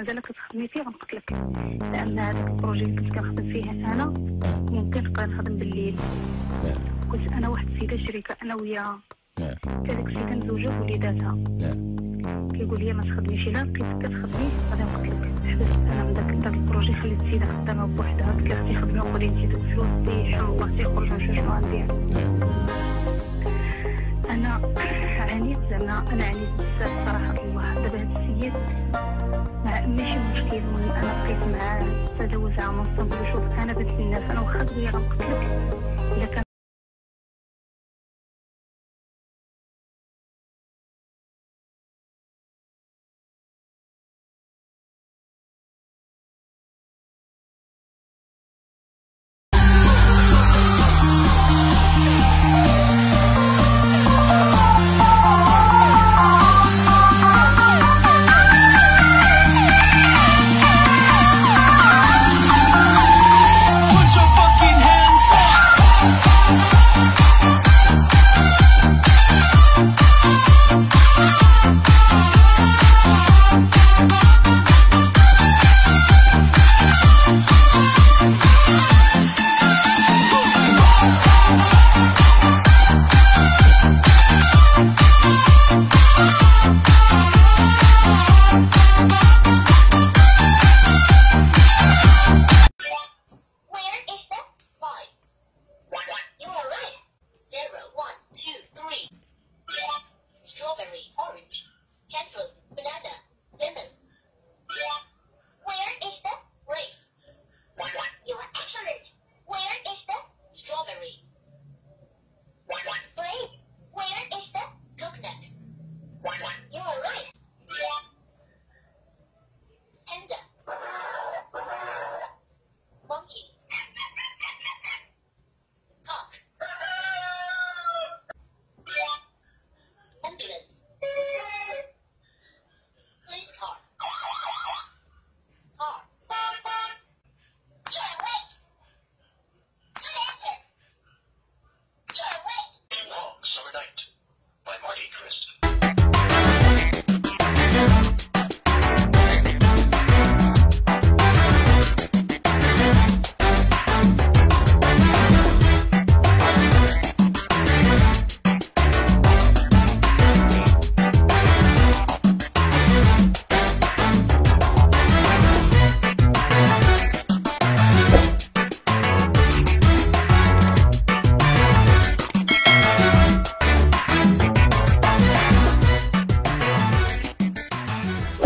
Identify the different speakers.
Speaker 1: مازال كتخدمي فيه غنقتلك، لان هذاك البروجي اللي كنت كنخدم فيه انا ممكن نبقى نخدم بالليل. كنت انا واحد السيده شريكه انا وياها. هذيك السيده مزوجه بوليداتها. كيقول لي ما تخدميش، الا بقيتي كتخدمي غادي نقتلك. حبست انا من داك البروجي، خليت السيده خدامه بوحدها، قلت لها اختي خدمي وخدي انت دوك الفلوس تيحل الله تيخرج ونشوف شنو غندير. انا عانيت بزاف صراحه الله. دابا هاد السيد ماشي مشكل من انا بقيت معاه، تجاوز عام ونص. نقول شوف انا بنت الناس، انا واخا دويا غنقتلك الا كان